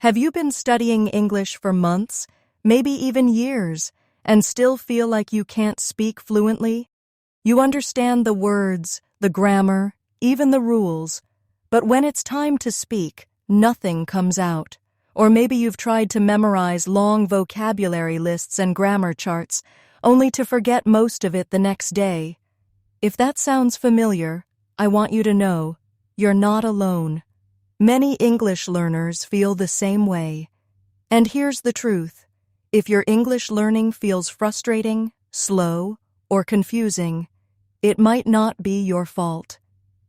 Have you been studying English for months, maybe even years, and still feel like you can't speak fluently? You understand the words, the grammar, even the rules, but when it's time to speak, nothing comes out. Or maybe you've tried to memorize long vocabulary lists and grammar charts, only to forget most of it the next day. If that sounds familiar, I want you to know, you're not alone. Many English learners feel the same way. And here's the truth. If your English learning feels frustrating, slow, or confusing, it might not be your fault.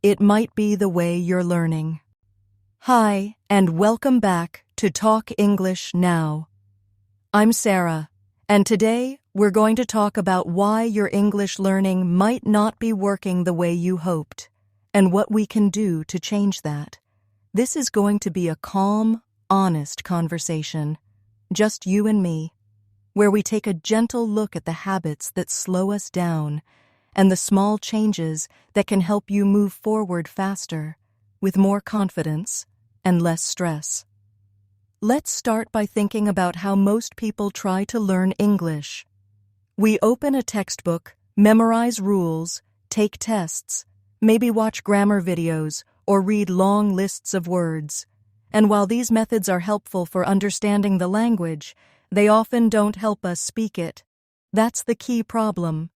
It might be the way you're learning. Hi, and welcome back to Talk English Now. I'm Sarah, and today we're going to talk about why your English learning might not be working the way you hoped, and what we can do to change that. This is going to be a calm, honest conversation, just you and me, where we take a gentle look at the habits that slow us down and the small changes that can help you move forward faster, with more confidence and less stress. Let's start by thinking about how most people try to learn English. We open a textbook, memorize rules, take tests, maybe watch grammar videos, or read long lists of words. And while these methods are helpful for understanding the language, they often don't help us speak it. That's the key problem.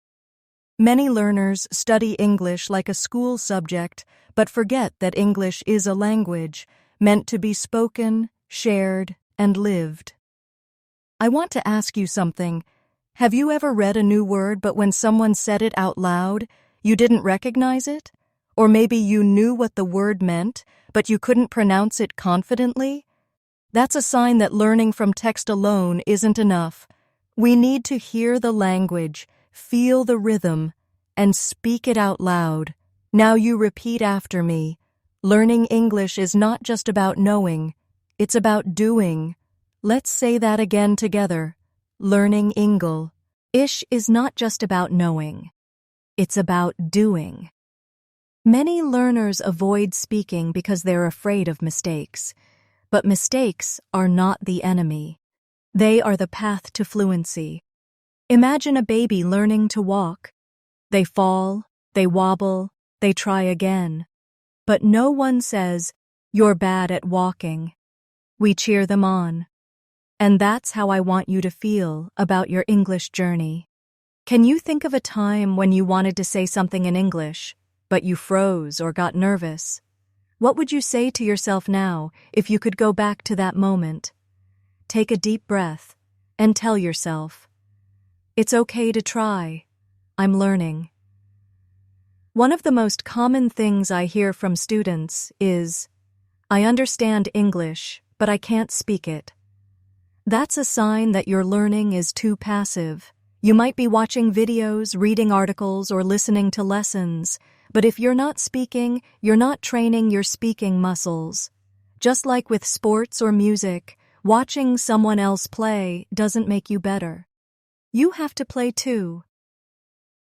Many learners study English like a school subject, but forget that English is a language meant to be spoken, shared, and lived. I want to ask you something. Have you ever read a new word, but when someone said it out loud, you didn't recognize it? Or maybe you knew what the word meant, but you couldn't pronounce it confidently? That's a sign that learning from text alone isn't enough. We need to hear the language, feel the rhythm, and speak it out loud. Now you repeat after me. Learning English is not just about knowing, it's about doing. Let's say that again together. Learning English is not just about knowing, it's about doing. Many learners avoid speaking because they're afraid of mistakes. But mistakes are not the enemy. They are the path to fluency. Imagine a baby learning to walk. They fall, they wobble, they try again. But no one says, "You're bad at walking." We cheer them on. And that's how I want you to feel about your English journey. Can you think of a time when you wanted to say something in English, but you froze or got nervous? What would you say to yourself now if you could go back to that moment? Take a deep breath and tell yourself, "It's okay to try. I'm learning." One of the most common things I hear from students is, "I understand English, but I can't speak it." That's a sign that your learning is too passive. You might be watching videos, reading articles, or listening to lessons, but if you're not speaking, you're not training your speaking muscles. Just like with sports or music, watching someone else play doesn't make you better. You have to play too.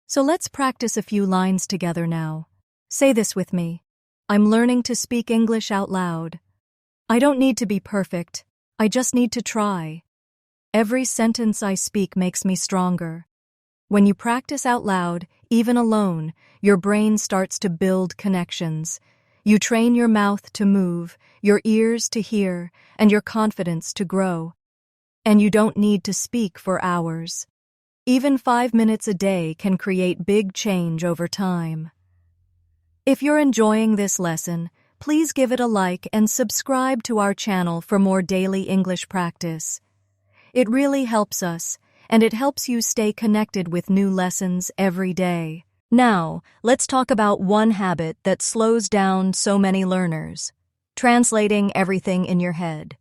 So let's practice a few lines together now. Say this with me. I'm learning to speak English out loud. I don't need to be perfect. I just need to try. Every sentence I speak makes me stronger. When you practice out loud, even alone, your brain starts to build connections. You train your mouth to move, your ears to hear, and your confidence to grow. And you don't need to speak for hours. Even 5 minutes a day can create big change over time. If you're enjoying this lesson, please give it a like and subscribe to our channel for more daily English practice. It really helps us, and it helps you stay connected with new lessons every day. Now, let's talk about one habit that slows down so many learners: translating everything in your head.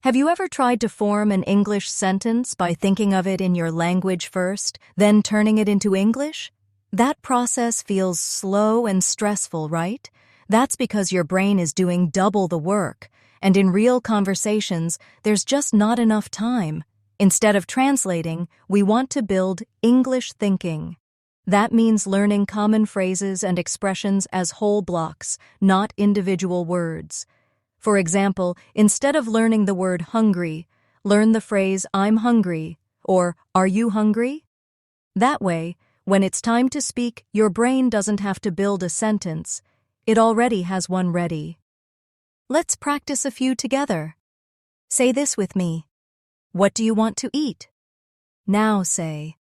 Have you ever tried to form an English sentence by thinking of it in your language first, then turning it into English? That process feels slow and stressful, right? That's because your brain is doing double the work, and in real conversations, there's just not enough time. Instead of translating, we want to build English thinking. That means learning common phrases and expressions as whole blocks, not individual words. For example, instead of learning the word hungry, learn the phrase I'm hungry or are you hungry? That way, when it's time to speak, your brain doesn't have to build a sentence. It already has one ready. Let's practice a few together. Say this with me. What do you want to eat? Now say,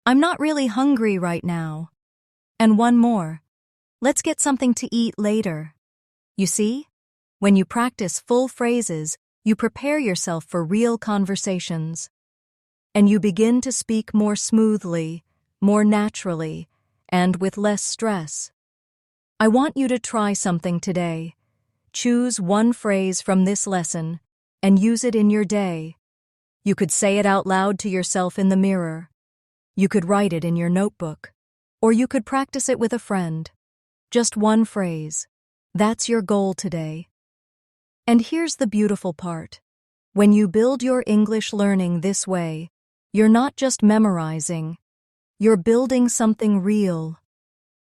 I'm not really hungry right now. And one more. Let's get something to eat later. You see? When you practice full phrases, you prepare yourself for real conversations. And you begin to speak more smoothly, more naturally, and with less stress. I want you to try something today. Choose one phrase from this lesson and use it in your day. You could say it out loud to yourself in the mirror. You could write it in your notebook. Or you could practice it with a friend. Just one phrase. That's your goal today. And here's the beautiful part. When you build your English learning this way, you're not just memorizing. You're building something real.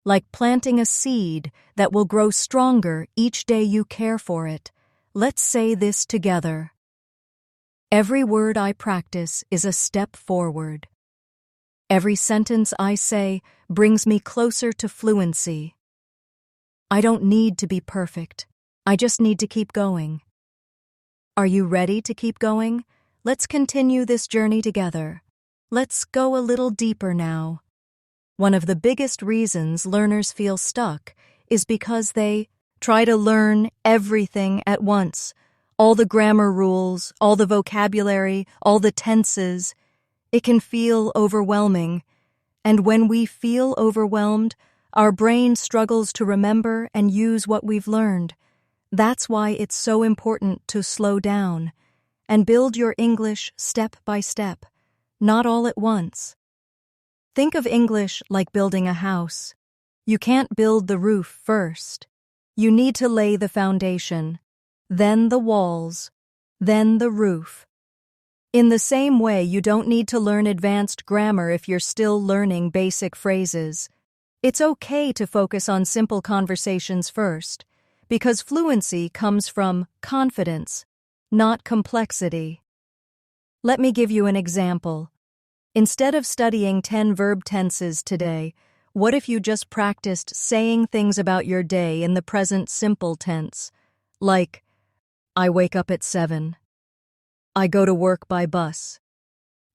Like planting a seed that will grow stronger each day you care for it. Let's say this together. Every word I practice is a step forward. Every sentence I say brings me closer to fluency. I don't need to be perfect. I just need to keep going. Are you ready to keep going? Let's continue this journey together. Let's go a little deeper now. One of the biggest reasons learners feel stuck is because they try to learn everything at once. All the grammar rules, all the vocabulary, all the tenses. It can feel overwhelming. And when we feel overwhelmed, our brain struggles to remember and use what we've learned. That's why it's so important to slow down and build your English step by step, not all at once. Think of English like building a house. You can't build the roof first. You need to lay the foundation, then the walls, then the roof. In the same way, you don't need to learn advanced grammar if you're still learning basic phrases. It's okay to focus on simple conversations first, because fluency comes from confidence, not complexity. Let me give you an example. Instead of studying 10 verb tenses today, what if you just practiced saying things about your day in the present simple tense? Like, I wake up at 7. I go to work by bus.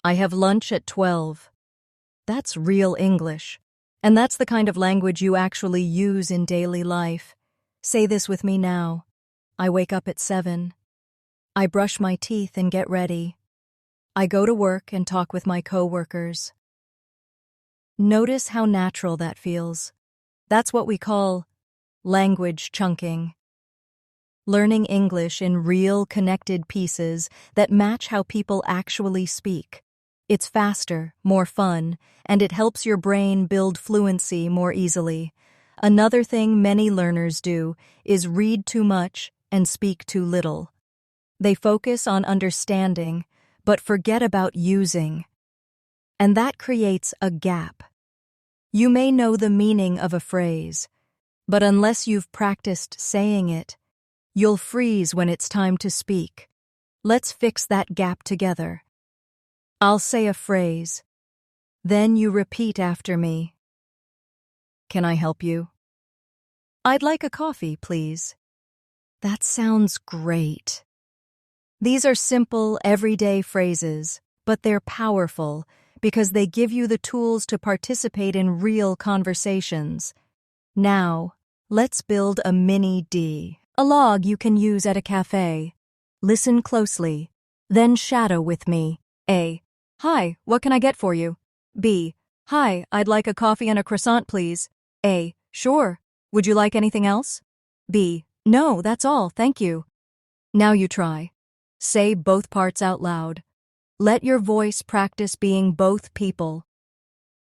I have lunch at 12. That's real English. And that's the kind of language you actually use in daily life. Say this with me now. I wake up at 7. I brush my teeth and get ready. I go to work and talk with my coworkers. Notice how natural that feels. That's what we call language chunking. Learning English in real connected pieces that match how people actually speak. It's faster, more fun, and it helps your brain build fluency more easily. Another thing many learners do is read too much and speak too little. They focus on understanding, but forget about using. And that creates a gap. You may know the meaning of a phrase, but unless you've practiced saying it, you'll freeze when it's time to speak. Let's fix that gap together. I'll say a phrase. Then you repeat after me. Can I help you? I'd like a coffee, please. That sounds great. These are simple, everyday phrases, but they're powerful because they give you the tools to participate in real conversations. Now, let's build a mini D, a log you can use at a cafe. Listen closely, then shadow with me. A. Hi, what can I get for you? B. Hi, I'd like a coffee and a croissant, please. A. Sure. Would you like anything else? B. No, that's all, thank you. Now you try. Say both parts out loud. Let your voice practice being both people.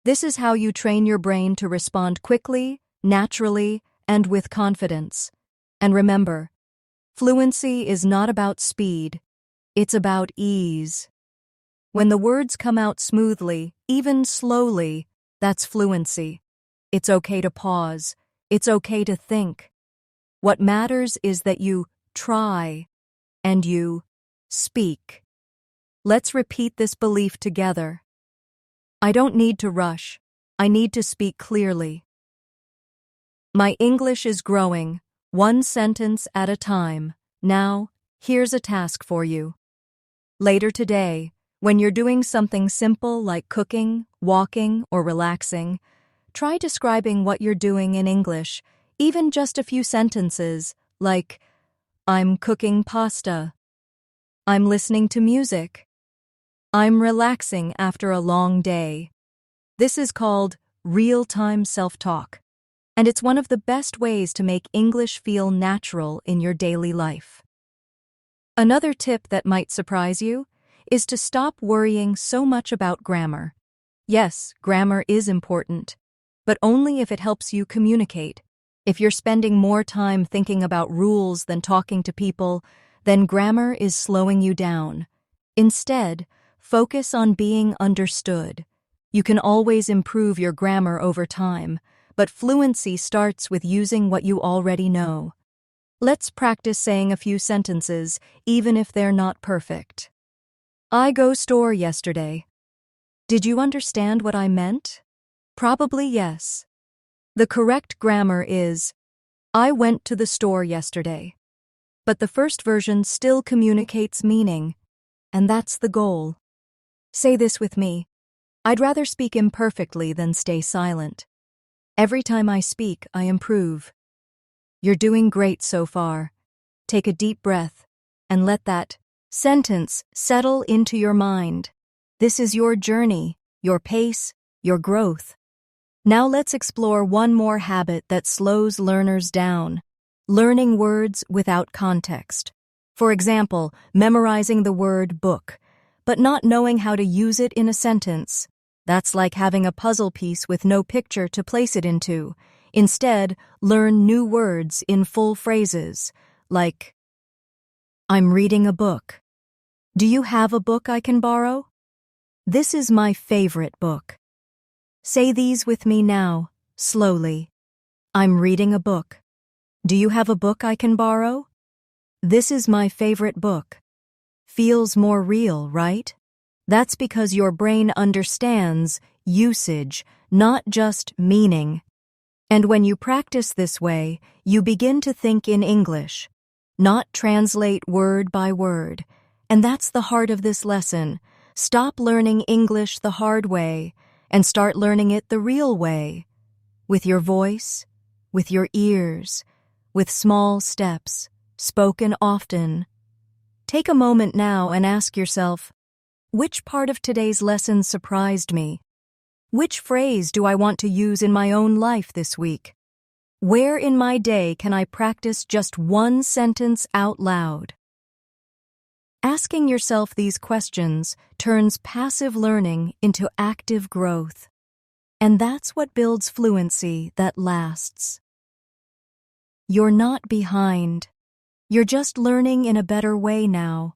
This is how you train your brain to respond quickly, naturally, and with confidence. And remember, fluency is not about speed, it's about ease. When the words come out smoothly, even slowly, that's fluency. It's okay to pause. It's okay to think. What matters is that you try, and you speak. Let's repeat this belief together. I don't need to rush. I need to speak clearly. My English is growing, one sentence at a time. Now, here's a task for you. Later today, when you're doing something simple like cooking, walking, or relaxing, try describing what you're doing in English, even just a few sentences, like, I'm cooking pasta. I'm listening to music. I'm relaxing after a long day. This is called real-time self-talk, and it's one of the best ways to make English feel natural in your daily life. Another tip that might surprise you is to stop worrying so much about grammar. Yes, grammar is important, but only if it helps you communicate. If you're spending more time thinking about rules than talking to people, then grammar is slowing you down. Instead, focus on being understood. You can always improve your grammar over time, but fluency starts with using what you already know. Let's practice saying a few sentences, even if they're not perfect. I go store yesterday. Did you understand what I meant? Probably yes. The correct grammar is, I went to the store yesterday. But the first version still communicates meaning, and that's the goal. Say this with me. I'd rather speak imperfectly than stay silent. Every time I speak, I improve. You're doing great so far. Take a deep breath and let that sentence settle into your mind. This is your journey, your pace, your growth. Now let's explore one more habit that slows learners down: learning words without context. For example, memorizing the word book, but not knowing how to use it in a sentence. That's like having a puzzle piece with no picture to place it into. Instead, learn new words in full phrases, like, I'm reading a book. Do you have a book I can borrow? This is my favorite book. Say these with me now, slowly. I'm reading a book. Do you have a book I can borrow? This is my favorite book. Feels more real, right? That's because your brain understands usage, not just meaning. And when you practice this way, you begin to think in English, not translate word by word. And that's the heart of this lesson. Stop learning English the hard way and start learning it the real way. With your voice, with your ears, with small steps, spoken often. Take a moment now and ask yourself, which part of today's lesson surprised me? Which phrase do I want to use in my own life this week? Where in my day can I practice just one sentence out loud? Asking yourself these questions turns passive learning into active growth. And that's what builds fluency that lasts. You're not behind. You're just learning in a better way now.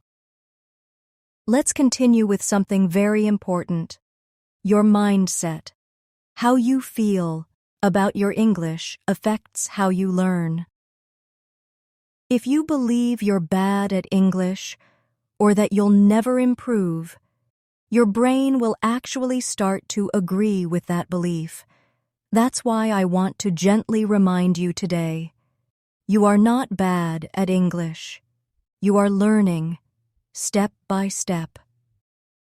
Let's continue with something very important. Your mindset. How you feel about your English affects how you learn. If you believe you're bad at English or that you'll never improve, your brain will actually start to agree with that belief. That's why I want to gently remind you today. You are not bad at English. You are learning, step by step.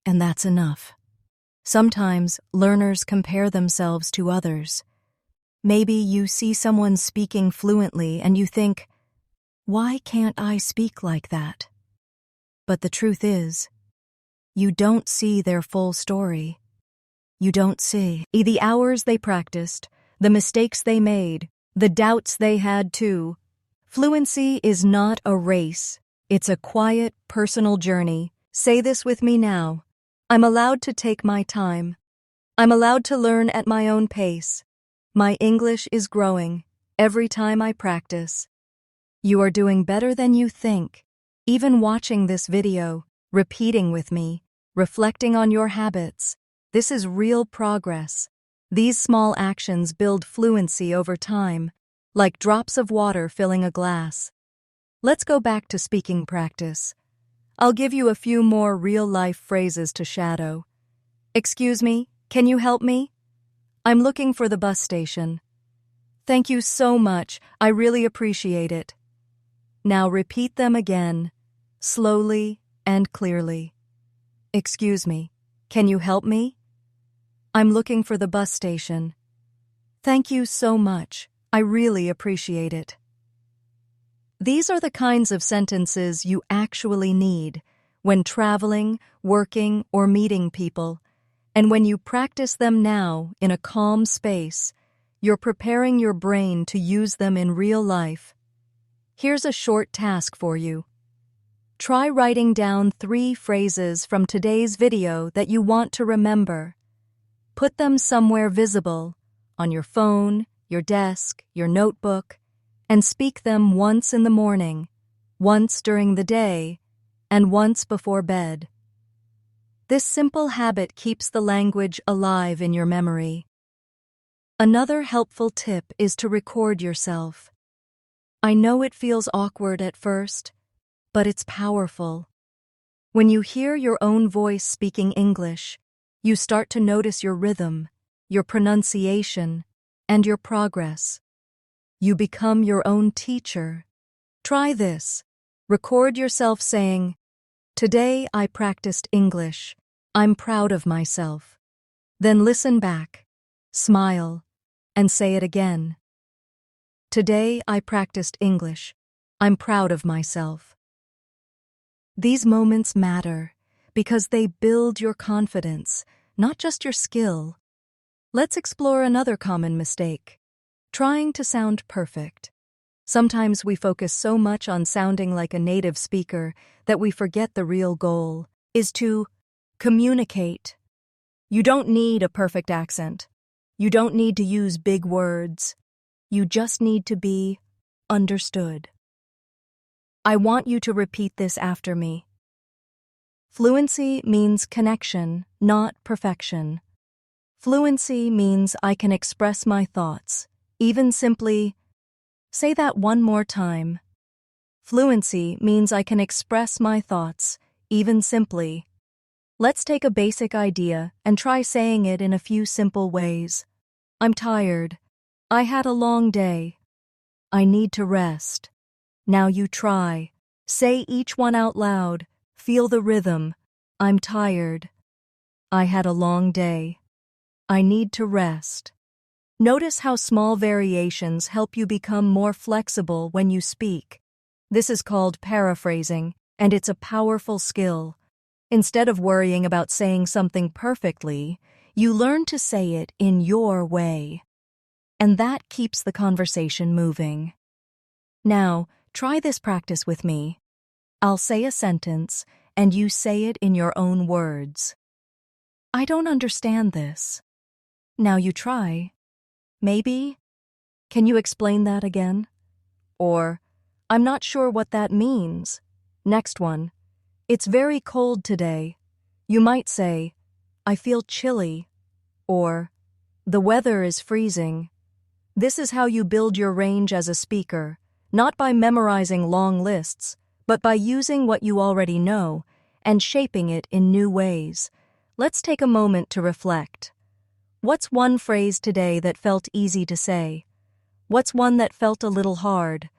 And that's enough. Sometimes learners compare themselves to others. Maybe you see someone speaking fluently and you think, why can't I speak like that? But the truth is, you don't see their full story. You don't see the hours they practiced, the mistakes they made, the doubts they had too. Fluency is not a race. It's a quiet, personal journey. Say this with me now. I'm allowed to take my time. I'm allowed to learn at my own pace. My English is growing every time I practice. You are doing better than you think. Even watching this video, repeating with me, reflecting on your habits. This is real progress. These small actions build fluency over time, like drops of water filling a glass. Let's go back to speaking practice. I'll give you a few more real-life phrases to shadow. Excuse me, can you help me? I'm looking for the bus station. Thank you so much, I really appreciate it. Now repeat them again, slowly and clearly. Excuse me, can you help me? I'm looking for the bus station. Thank you so much, I really appreciate it. These are the kinds of sentences you actually need when traveling, working, or meeting people, and when you practice them now in a calm space, you're preparing your brain to use them in real life. Here's a short task for you. Try writing down 3 phrases from today's video that you want to remember. Put them somewhere visible, on your phone, your desk, your notebook, and speak them once in the morning, once during the day, and once before bed. This simple habit keeps the language alive in your memory. Another helpful tip is to record yourself. I know it feels awkward at first, but it's powerful. When you hear your own voice speaking English, you start to notice your rhythm, your pronunciation, and your progress. You become your own teacher. Try this. Record yourself saying, "Today I practiced English. I'm proud of myself." Then listen back, smile, and say it again. Today I practiced English. I'm proud of myself. These moments matter because they build your confidence, not just your skill. Let's explore another common mistake. Trying to sound perfect. Sometimes we focus so much on sounding like a native speaker that we forget the real goal is to communicate. You don't need a perfect accent. You don't need to use big words. You just need to be understood. I want you to repeat this after me. Fluency means connection, not perfection. Fluency means I can express my thoughts, even simply. Say that one more time. Fluency means I can express my thoughts, even simply. Let's take a basic idea and try saying it in a few simple ways. I'm tired. I had a long day. I need to rest. Now you try. Say each one out loud. Feel the rhythm. I'm tired. I had a long day. I need to rest. Notice how small variations help you become more flexible when you speak. This is called paraphrasing, and it's a powerful skill. Instead of worrying about saying something perfectly, you learn to say it in your way. And that keeps the conversation moving. Now, try this practice with me. I'll say a sentence, and you say it in your own words. I don't understand this. Now you try. Maybe, can you explain that again? Or, I'm not sure what that means. Next one. It's very cold today. You might say, I feel chilly. Or, the weather is freezing. This is how you build your range as a speaker, not by memorizing long lists, but by using what you already know and shaping it in new ways. Let's take a moment to reflect. What's one phrase today that felt easy to say? What's one that felt a little hard?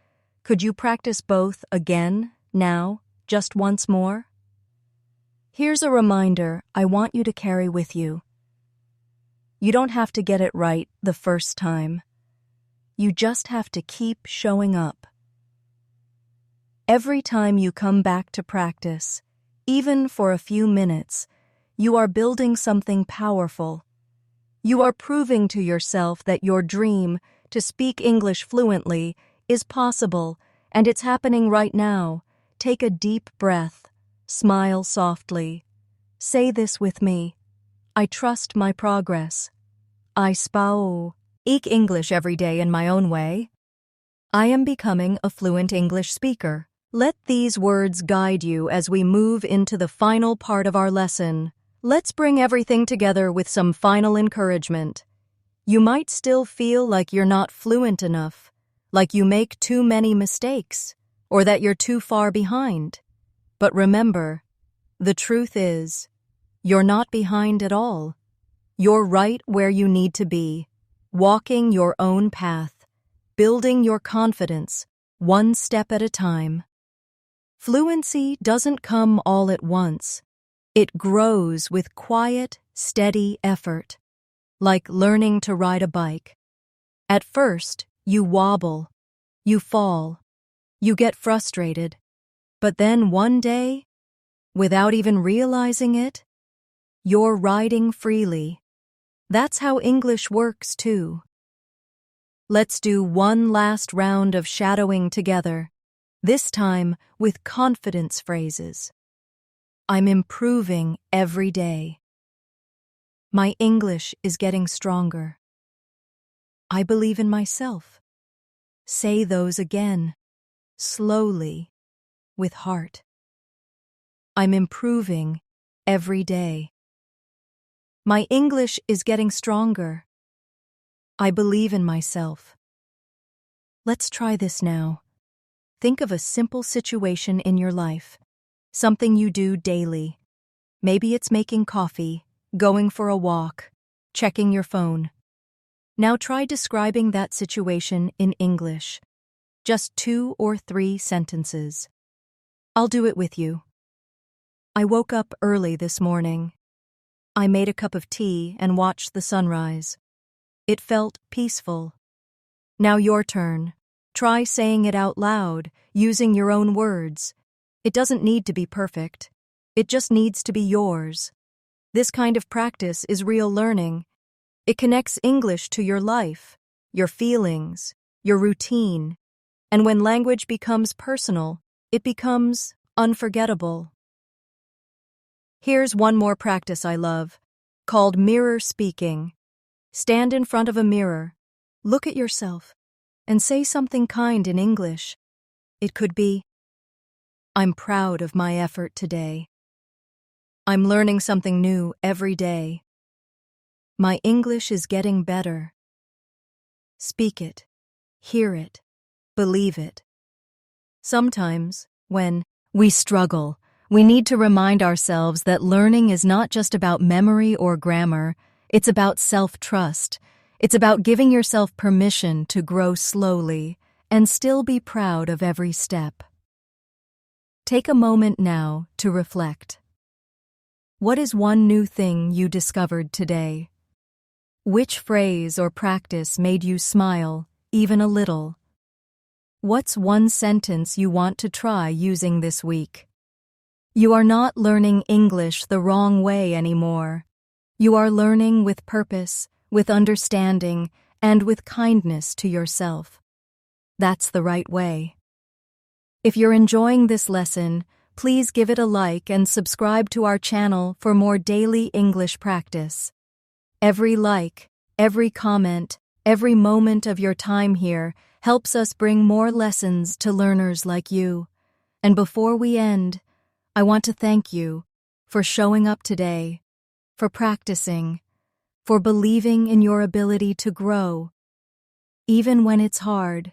Could you practice both again, now, just once more? Here's a reminder I want you to carry with you. You don't have to get it right the first time. You just have to keep showing up. Every time you come back to practice, even for a few minutes, you are building something powerful. You are proving to yourself that your dream to speak English fluently is possible, and it's happening right now. Take a deep breath. Smile softly. Say this with me. I trust my progress. I speak English every day in my own way. I am becoming a fluent English speaker. Let these words guide you as we move into the final part of our lesson. Let's bring everything together with some final encouragement. You might still feel like you're not fluent enough, like you make too many mistakes. or that you're too far behind. But remember, the truth is, you're not behind at all. You're right where you need to be, walking your own path, building your confidence, one step at a time. Fluency doesn't come all at once. It grows with quiet, steady effort, like learning to ride a bike. At first, you wobble, you fall, you get frustrated, but then one day, without even realizing it, you're riding freely. That's how English works, too. Let's do one last round of shadowing together, this time with confidence phrases. I'm improving every day. My English is getting stronger. I believe in myself. Say those again, slowly, with heart. I'm improving every day. My English is getting stronger. I believe in myself. Let's try this now. Think of a simple situation in your life, something you do daily. Maybe it's making coffee, going for a walk, checking your phone. Now try describing that situation in English. Just 2 or 3 sentences. I'll do it with you. I woke up early this morning. I made a cup of tea and watched the sunrise. It felt peaceful. Now your turn. Try saying it out loud, using your own words. It doesn't need to be perfect. It just needs to be yours. This kind of practice is real learning. It connects English to your life, your feelings, your routine. And when language becomes personal, it becomes unforgettable. Here's one more practice I love, called mirror speaking. Stand in front of a mirror, look at yourself, and say something kind in English. It could be, I'm proud of my effort today. I'm learning something new every day. My English is getting better. Speak it, hear it, believe it. Sometimes, when we struggle, we need to remind ourselves that learning is not just about memory or grammar, it's about self-trust. It's about giving yourself permission to grow slowly and still be proud of every step. Take a moment now to reflect. What is one new thing you discovered today? Which phrase or practice made you smile, even a little? What's one sentence you want to try using this week? You are not learning English the wrong way anymore. You are learning with purpose, with understanding, and with kindness to yourself. That's the right way. If you're enjoying this lesson, please give it a like and subscribe to our channel for more daily English practice. Every like, every comment, every moment of your time here helps us bring more lessons to learners like you. And before we end, I want to thank you for showing up today, for practicing, for believing in your ability to grow. Even when it's hard,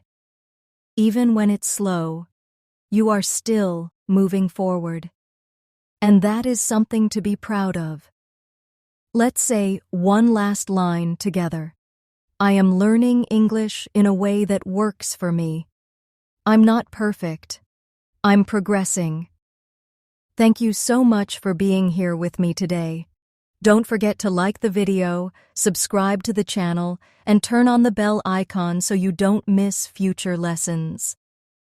even when it's slow, you are still moving forward. And that is something to be proud of. Let's say one last line together. I am learning English in a way that works for me. I'm not perfect. I'm progressing. Thank you so much for being here with me today. Don't forget to like the video, subscribe to the channel, and turn on the bell icon so you don't miss future lessons.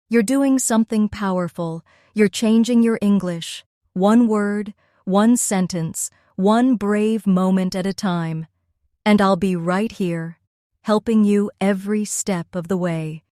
You're doing something powerful. You're changing your English. One word, one sentence, one brave moment at a time. And I'll be right here, helping you every step of the way.